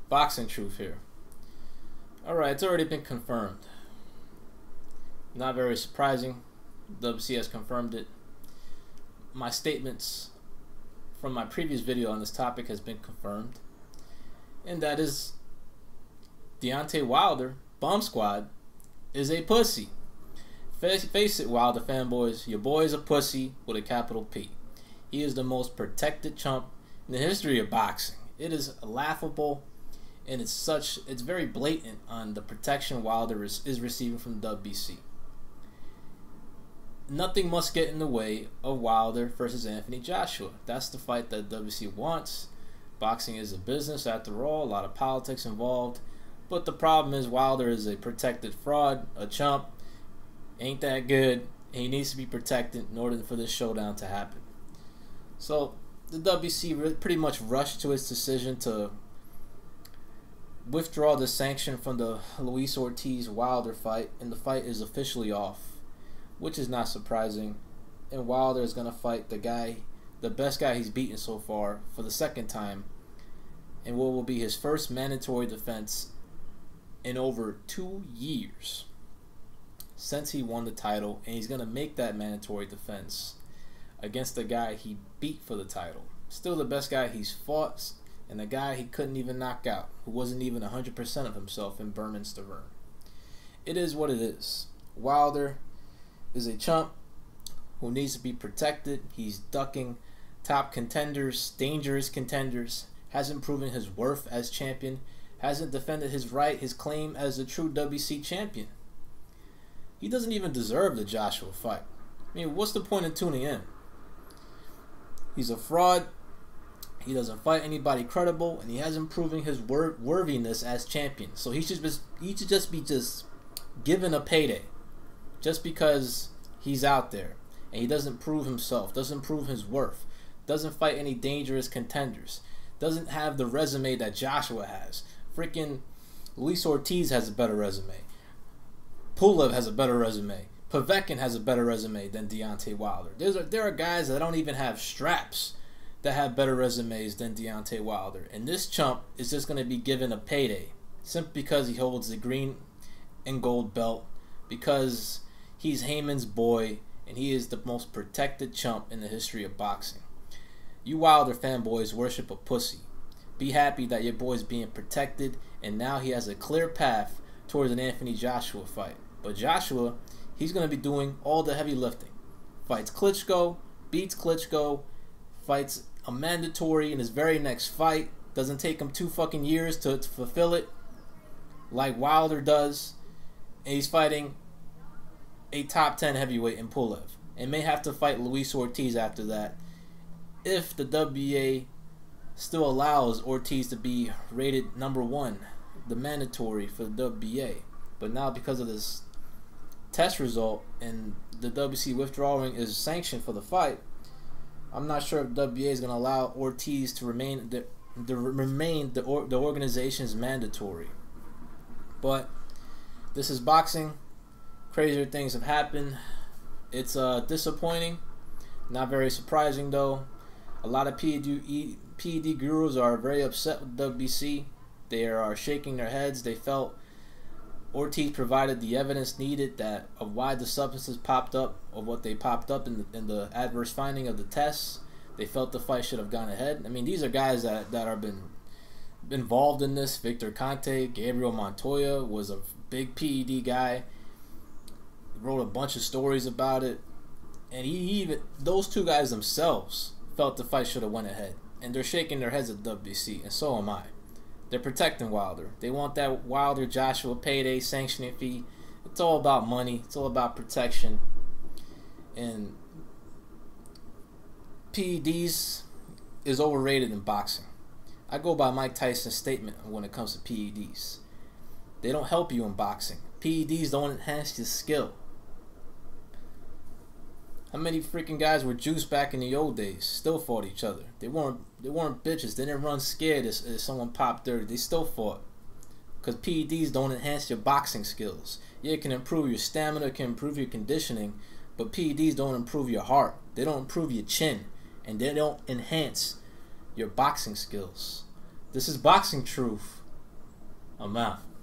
Boxing truth here. Alright, it's already been confirmed. Not very surprising. WBC has confirmed it. My statements from my previous video on this topic has been confirmed. And that is Deontay Wilder, Bomb Squad, is a pussy. Face it, Wilder fanboys. Your boy is a pussy with a capital P. He is the most protected chump in the history of boxing. It is laughable, and it's very blatant on the protection Wilder is receiving from the WBC. Nothing must get in the way of Wilder versus Anthony Joshua. That's the fight that WBC wants. Boxing is a business after all, a lot of politics involved. But the problem is Wilder is a protected fraud, a chump, ain't that good, and he needs to be protected in order for this showdown to happen. So the WBC pretty much rushed to its decision to withdraw the sanction from the Luis Ortiz-Wilder fight, and the fight is officially off, which is not surprising. And Wilder is going to fight the best guy he's beaten so far for the second time, and what will be his first mandatory defense in over 2 years since he won the title, and he's going to make that mandatory defense against the guy he beat for the title. Still the best guy he's fought, and the guy he couldn't even knock out, who wasn't even 100% of himself in Berman Stavern. It is what it is. Wilder is a chump who needs to be protected. He's ducking top contenders, dangerous contenders, hasn't proven his worth as champion, hasn't defended his claim as a true WBC champion. He doesn't even deserve the Joshua fight. I mean, what's the point of tuning in? He's a fraud. He doesn't fight anybody credible, and he hasn't proven his worthiness as champion. So he should just be given a payday, just because he's out there and he doesn't prove himself, doesn't prove his worth, doesn't fight any dangerous contenders, doesn't have the resume that Joshua has. Freaking Luis Ortiz has a better resume. Pulev has a better resume. Povetkin has a better resume than Deontay Wilder. There are guys that don't even have straps that have better resumes than Deontay Wilder. And this chump is just going to be given a payday simply because he holds the green and gold belt, because he's Heyman's boy, and he is the most protected chump in the history of boxing. You Wilder fanboys worship a pussy. Be happy that your boy's being protected, and now he has a clear path towards an Anthony Joshua fight. But Joshua, he's going to be doing all the heavy lifting. Fights Klitschko, beats Klitschko, fights a mandatory in his very next fight. Doesn't take him 2 fucking years to fulfill it like Wilder does. And he's fighting a top 10 heavyweight in Pulev, and may have to fight Luis Ortiz after that if the WBA still allows Ortiz to be rated #1, the mandatory for the WBA. But now, because of this test result and the WBC withdrawing is sanctioned for the fight, I'm not sure if the WBA is going to allow Ortiz to remain the organization's mandatory. But this is boxing. Crazier things have happened. It's disappointing. Not very surprising though. A lot of PED gurus are very upset with WBC. They are shaking their heads. They felt Ortiz provided the evidence needed of why the substances popped up, or what they popped up in the adverse finding of the tests. They felt the fight should have gone ahead. I mean, these are guys that are been involved in this. Victor Conte, Gabriel Montoya was a big PED guy. Wrote a bunch of stories about it, and those two guys themselves felt the fight should have went ahead, and they're shaking their heads at WBC, and so am I. They're protecting Wilder. They want that Wilder Joshua payday sanctioning fee. It's all about money. It's all about protection. And PEDs is overrated in boxing. I go by Mike Tyson's statement when it comes to PEDs. They don't help you in boxing. PEDs don't enhance your skill. How many freaking guys were juiced back in the old days? Still fought each other. They weren't bitches. They didn't run scared if someone popped dirty. They still fought. Because PEDs don't enhance your boxing skills. Yeah, it can improve your stamina, it can improve your conditioning, but PEDs don't improve your heart. They don't improve your chin, and they don't enhance your boxing skills. This is boxing truth. I'm out.